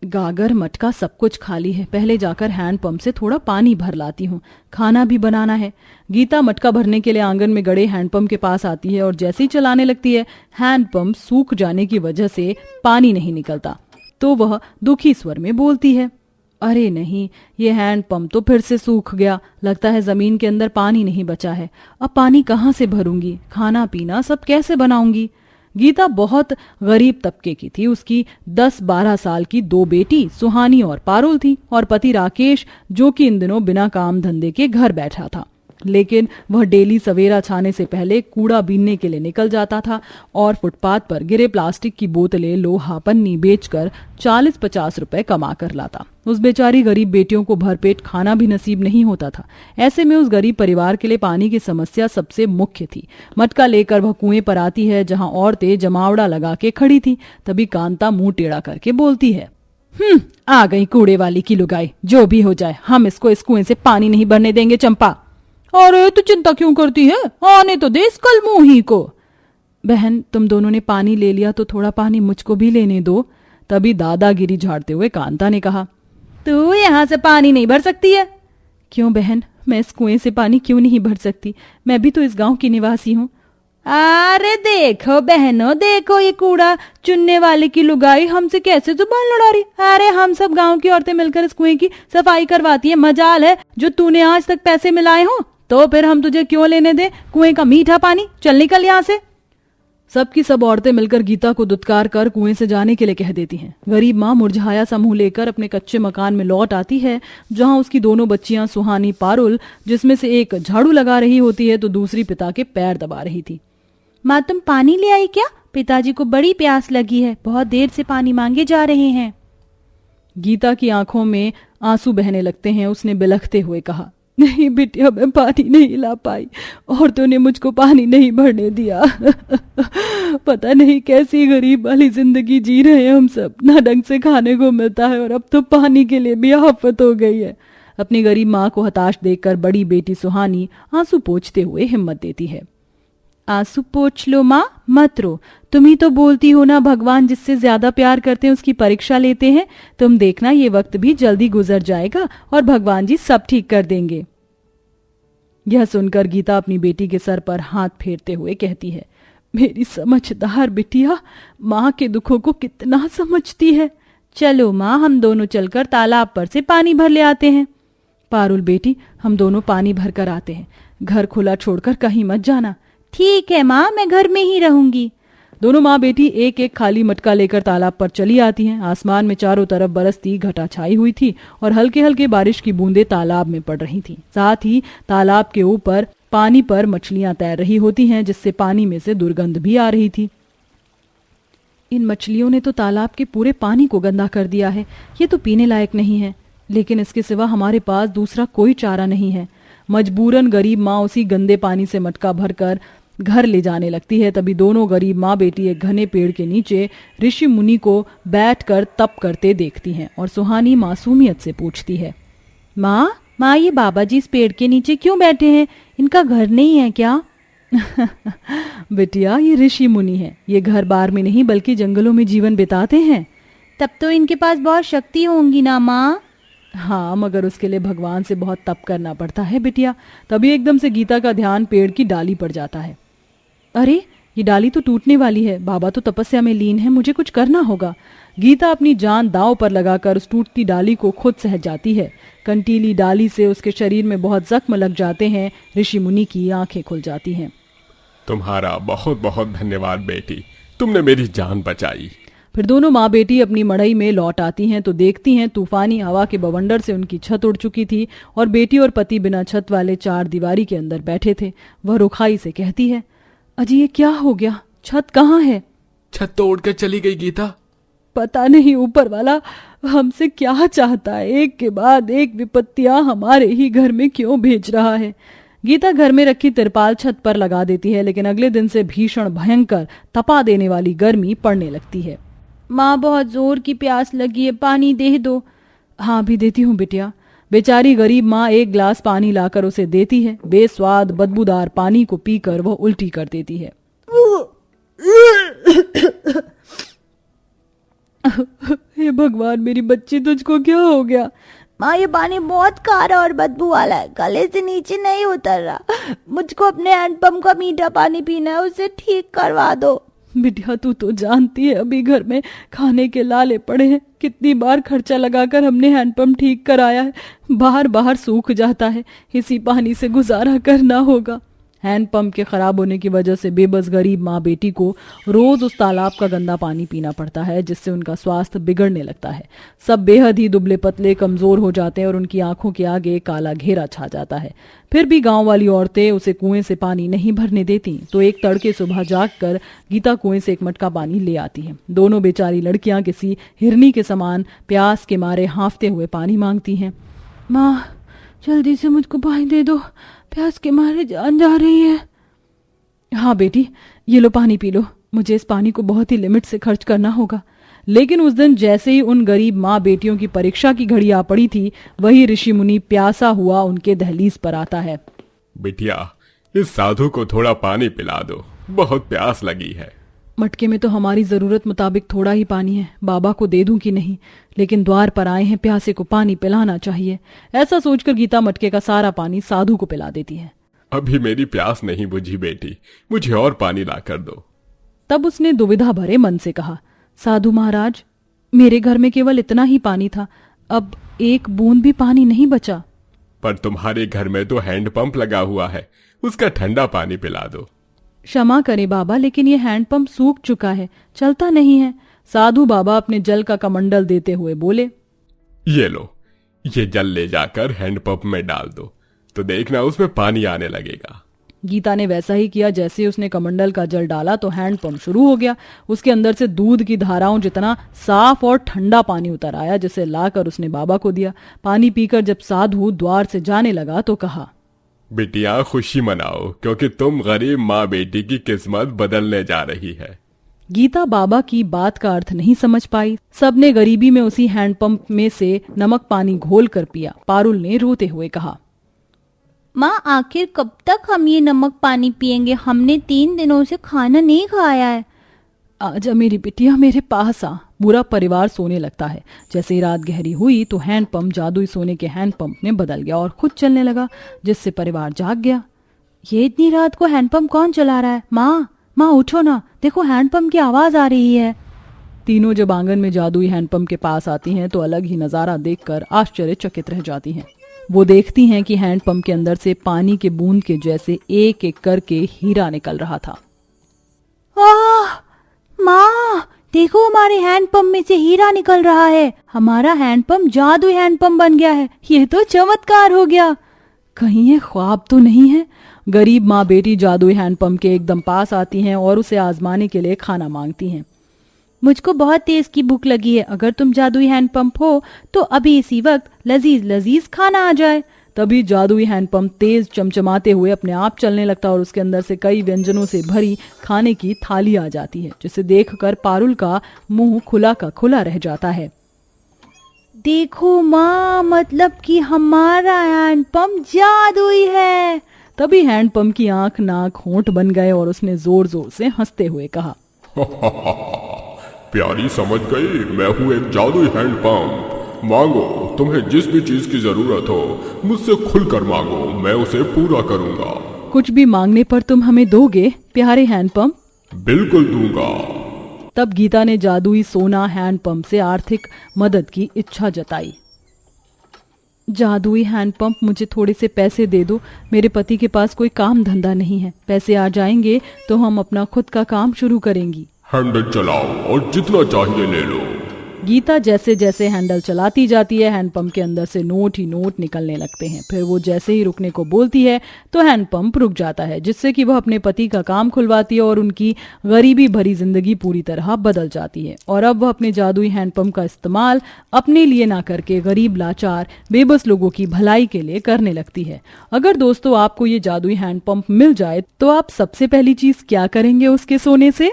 गागर मटका सब कुछ खाली है, पहले जाकर हैंडपंप से थोड़ा पानी भर लाती हूँ, खाना भी बनाना है। गीता मटका भरने के लिए आंगन में गड़े हैंडपंप के पास आती है और जैसे ही चलाने लगती है हैंडपंप सूख जाने की वजह से पानी नहीं निकलता। तो वह दुखी स्वर में बोलती है, अरे नहीं, ये हैंडपंप तो फिर से सूख गया, लगता है जमीन के अंदर पानी नहीं बचा है। अब पानी कहाँ से भरूंगी, खाना पीना सब कैसे बनाऊंगी। गीता बहुत गरीब तबके की थी। उसकी 10-12 साल की 2 बेटी सुहानी और पारुल थी और पति राकेश, जो कि इन दिनों बिना काम धंधे के घर बैठा था, लेकिन वह डेली सवेरा छाने से पहले कूड़ा बीनने के लिए निकल जाता था और फुटपाथ पर गिरे प्लास्टिक की बोतलें, लोहा, पन्नी बेचकर 40-50 रुपए कमा कर लाता। उस बेचारी गरीब बेटियों को भरपेट खाना भी नसीब नहीं होता था। ऐसे में उस गरीब परिवार के लिए पानी की समस्या सबसे मुख्य थी। मटका लेकर वह कुएं पर आती है जहां औरतें जमावड़ा लगा के खड़ी थी। तभी कांता मुंह टेढ़ा करके बोलती है, आ गई कूड़े वाली की लुगाई, जो भी हो जाए हम इसको इस कुएं से पानी नहीं भरने देंगे चंपा। अरे तू चिंता क्यों करती है, आने तो दे इस कल मुंही को। बहन, तुम दोनों ने पानी ले लिया तो थोड़ा पानी मुझको भी लेने दो। तभी दादागिरी झाड़ते हुए कांता ने कहा, तू यहाँ से पानी नहीं भर सकती है। क्यों बहन, मैं इस कुएं से पानी क्यों नहीं भर सकती, मैं भी तो इस गांव की निवासी हूँ। अरे देखो बहनों, देखो ये कूड़ा चुनने वाले की लुगाई हमसे कैसे जुबान लड़ा रही। अरे हम सब गांव की औरतें मिलकर इस कुएं की सफाई करवाती है। मजाल है जो तूने आज तक पैसे मिलाए हो, तो फिर हम तुझे क्यों लेने दे कुएं का मीठा पानी। चल निकल यहाँ से। सबकी सब औरतें मिलकर गीता को दुत्कार कर कुएं से जाने के लिए कह देती हैं। गरीब माँ मुरझाया सा मुंह लेकर अपने कच्चे मकान में लौट आती है, जहां उसकी दोनों बच्चियां सुहानी, पारुल, जिसमें से एक झाड़ू लगा रही होती है तो दूसरी पिता के पैर दबा रही थी। माँ, तुम पानी ले आई क्या? पिताजी को बड़ी प्यास लगी है, बहुत देर से पानी मांगे जा रहे हैं। गीता की आंखों में आंसू बहने लगते हैं। उसने बिलखते हुए कहा, नहीं बिटिया, मैं पानी नहीं ला पाई, औरतों ने मुझको पानी नहीं भरने दिया। पता नहीं कैसी गरीब वाली जिंदगी जी रहे हैं हम सब, ना ढंग से खाने को मिलता है और अब तो पानी के लिए भी आफत हो गई है। अपनी गरीब माँ को हताश देखकर बड़ी बेटी सुहानी आंसू पोंछते हुए हिम्मत देती है। आंसू पोंछ लो माँ, मत रो। तुम ही तो बोलती हो ना, भगवान जिससे ज्यादा प्यार करते हैं उसकी परीक्षा लेते हैं। तुम देखना ये वक्त भी जल्दी गुजर जाएगा और भगवान जी सब ठीक कर देंगे। यह सुनकर गीता अपनी बेटी के सर पर हाथ फेरते हुए कहती है, मेरी समझदार बिटिया माँ के दुखों को कितना समझती है। चलो माँ, हम दोनों चलकर तालाब पर से पानी भर ले आते हैं। पारुल बेटी, हम दोनों पानी भर कर आते हैं, घर खुला छोड़कर कहीं मत जाना। ठीक है माँ, मैं घर में ही रहूंगी। दोनों माँ बेटी एक एक खाली मटका लेकर तालाब पर चली आती हैं। आसमान में चारों तरफ बरसती घटा छाई हुई थी और हल्के हल्के बारिश की बूंदें तालाब में पड़ रही थीं। साथ ही तालाब के ऊपर पानी पर मछलियां तैर रही होती हैं, जिससे पानी में से दुर्गंध भी आ रही थी। इन मछलियों ने तो तालाब के पूरे पानी को गंदा कर दिया है। ये तो पीने लायक नहीं है, लेकिन इसके सिवा हमारे पास दूसरा कोई चारा नहीं है। मजबूरन गरीब माँ उसी गंदे पानी से मटका भरकर घर ले जाने लगती है। तभी दोनों गरीब माँ बेटी एक घने पेड़ के नीचे ऋषि मुनि को बैठकर तप करते देखती हैं और सुहानी मासूमियत से पूछती है, माँ ये बाबा जी इस पेड़ के नीचे क्यों बैठे हैं? इनका घर नहीं है क्या? बिटिया, ये ऋषि मुनि है। ये घर बार में नहीं बल्कि जंगलों में जीवन बिताते हैं। तब तो इनके पास बहुत शक्ति होंगी ना माँ? हाँ, मगर उसके लिए भगवान से बहुत तप करना पड़ता है बिटिया। तभी एकदम से गीता का ध्यान पेड़ की डाली पर जाता है। अरे ये डाली तो टूटने वाली है, बाबा तो तपस्या में लीन है, मुझे कुछ करना होगा। गीता अपनी जान दांव पर लगाकर उस टूटती डाली को खुद सह जाती है। कंटीली डाली से उसके शरीर में बहुत जख्म लग जाते हैं। ऋषि मुनि की आंखें खुल जाती हैं। तुम्हारा बहुत बहुत धन्यवाद बेटी, तुमने मेरी जान बचाई। फिर दोनों माँ बेटी अपनी मड़ई में लौट आती हैं तो देखती हैं तूफानी हवा के बवंडर से उनकी छत उड़ चुकी थी और बेटी और पति बिना छत वाले 4 दीवारी के अंदर बैठे थे। वह रुखाई से कहती है, अजी ये क्या हो गया? छत कहाँ है? छत तो उड़ कर चली गई गीता। पता नहीं ऊपर वाला हमसे क्या चाहता है, एक के बाद एक विपत्तियां हमारे ही घर में क्यों भेज रहा है। गीता घर में रखी तिरपाल छत पर लगा देती है, लेकिन अगले दिन से भीषण भयंकर तपा देने वाली गर्मी पड़ने लगती है। माँ, बहुत जोर की प्यास लगी है, पानी दे दो। हाँ, भी देती हूँ बिटिया। बेचारी गरीब माँ एक गिलास पानी लाकर उसे देती है। बेस्वाद बदबूदार पानी को पीकर वह उल्टी कर देती है। हे भगवान, मेरी बच्ची, तुझको क्या हो गया? माँ, ये पानी बहुत खारा और बदबू वाला है, गले से नीचे नहीं उतर रहा। मुझको अपने हैंडपंप का मीठा पानी पीना है, उसे ठीक करवा दो। बिटिया, तू तो जानती है अभी घर में खाने के लाले पड़े हैं। कितनी बार खर्चा लगाकर हमने हैंडपंप ठीक कराया है, बाहर बाहर सूख जाता है। इसी पानी से गुजारा करना होगा। हैंडपंप के खराब होने की वजह से बेबस गरीब माँ बेटी को रोज उस तालाब का गंदा पानी पीना पड़ता है, जिससे उनका स्वास्थ्य बिगड़ने लगता है। सब बेहद ही दुबले पतले कमजोर हो जाते हैं और उनकी आंखों के आगे काला घेरा छा जाता है। फिर भी गांव वाली औरतें उसे कुएं से पानी नहीं भरने देती, तो एक तड़के सुबह जागकर गीता कुएं से एक मटका पानी ले आती है। दोनों बेचारी लड़कियां किसी हिरनी के समान प्यास के मारे हांफते हुए पानी मांगती हैं। माँ, जल्दी से मुझको पानी दे दो, प्यास के मारे जान जा रही है। हाँ बेटी, ये लो पानी पी लो। मुझे इस पानी को बहुत ही लिमिट से खर्च करना होगा। लेकिन उस दिन जैसे ही उन गरीब माँ बेटियों की परीक्षा की घड़ी आ पड़ी थी, वही ऋषि मुनि प्यासा हुआ उनके दहलीज पर आता है। बिटिया, इस साधु को थोड़ा पानी पिला दो, बहुत प्यास लगी है। मटके में तो हमारी जरूरत मुताबिक थोड़ा ही पानी है, बाबा को दे दूं कि नहीं, लेकिन द्वार पर आए हैं, प्यासे को पानी पिलाना चाहिए। ऐसा सोचकर गीता मटके का सारा पानी साधु को पिला देती है। अभी मेरी प्यास नहीं बुझी बेटी, मुझे और पानी ला कर दो। तब उसने दुविधा भरे मन से कहा, साधु महाराज, मेरे घर में केवल इतना ही पानी था, अब एक बूंद भी पानी नहीं बचा। पर तुम्हारे घर में तो हैंडपंप लगा हुआ है, उसका ठंडा पानी पिला दो। क्षमा करें बाबा, लेकिन ये हैंडपंप सूख चुका है, चलता नहीं है। साधु बाबा अपने जल का कमंडल देते हुए बोले, ये लो, ये जल ले जाकर हैंडपंप में डाल दो, तो देखना उसमें पानी आने लगेगा। गीता ने वैसा ही किया। जैसे ही उसने कमंडल का जल डाला तो हैंडपंप शुरू हो गया। उसके अंदर से दूध की धाराओं जितना साफ और ठंडा पानी उतर आया, जिसे लाकर उसने बाबा को दिया। पानी पीकर जब साधु द्वार से जाने लगा तो कहा, बिटिया, खुशी मनाओ, क्योंकि तुम गरीब माँ बेटी की किस्मत बदलने जा रही है। गीता बाबा की बात का अर्थ नहीं समझ पाई। सबने गरीबी में उसी हैंडपंप में से नमक पानी घोल कर पिया। पारुल ने रोते हुए कहा, माँ, आखिर कब तक हम ये नमक पानी पिएंगे? हमने 3 दिनों से खाना नहीं खाया है। आजा मेरी बिटिया, मेरे पास आ। पूरा परिवार सोने लगता है। जैसे ही रात गहरी हुई तो हैंडपंप जादुई सोने के हैंडपंप में बदल गया और खुद चलने लगा, जिससे परिवार जाग गया। ये इतनी रात को हैंडपंप कौन चला रहा है? माँ, माँ उठो ना, देखो हैंडपंप की आवाज आ रही है। तीनों जब आंगन में जादुई हैंडपंप के पास आती हैं तो अलग ही नजारा देखकर आश्चर्यचकित रह जाती हैं। वो देखती हैं कि हैंडपंप के अंदर से पानी के बूंद के जैसे एक एक करके हीरा निकल रहा था। माँ, देखो, हमारे हैंडपंप में से हीरा निकल रहा है। हमारा हैंडपंप जादुई हैंडपंप बन गया है। ये तो चमत्कार हो गया। कहीं ये ख्वाब तो नहीं है? गरीब माँ बेटी जादुई हैंडपंप के एकदम पास आती हैं और उसे आजमाने के लिए खाना मांगती हैं। मुझको बहुत तेज की भूख लगी है। अगर तुम जादुई हैंडपंप हो तो अभी इसी वक्त लजीज लजीज खाना आ जाए। तभी जादुई हैंडपंप तेज चमचमाते हुए अपने आप चलने लगता और उसके अंदर से कई व्यंजनों से भरी खाने की थाली आ जाती है, जिसे देखकर पारुल का मुंह खुला का खुला रह जाता है। देखो माँ, मतलब कि हमारा हैंडपंप जादुई है। तभी हैंडपंप की आंख नाक होंठ बन गए और उसने जोर जोर से हंसते हुए कहा, प्यारी, समझ गई, मैं हूँ एक जादुई हैंडपंप। मांगो, तुम्हें जिस भी चीज की जरूरत हो मुझसे खुलकर मांगो, मैं उसे पूरा करूंगा। कुछ भी मांगने पर तुम हमें दोगे प्यारे हैंडपंप? बिल्कुल दूंगा। तब गीता ने जादुई सोना हैंडपंप से आर्थिक मदद की इच्छा जताई। जादुई हैंडपंप, मुझे थोड़े से पैसे दे दो। मेरे पति के पास कोई काम धंधा नहीं है। पैसे आ जाएंगे तो हम अपना खुद का काम शुरू करेंगी। हैंडल चलाओ और जितना चाहिए ले लो। गीता जैसे जैसे हैंडल चलाती जाती है, हैंडपंप के अंदर से नोट ही नोट निकलने लगते हैं। फिर वो जैसे ही रुकने को बोलती है तो हैंडपंप रुक जाता है, जिससे कि वह अपने पति का काम खुलवाती है और उनकी गरीबी भरी जिंदगी पूरी तरह बदल जाती है। और अब वह अपने जादुई हैंडपंप का इस्तेमाल अपने लिए ना करके गरीब, लाचार, बेबस लोगों की भलाई के लिए करने लगती है। अगर दोस्तों आपको ये जादुई हैंडपंप मिल जाए तो आप सबसे पहली चीज क्या करेंगे उसके सोने से?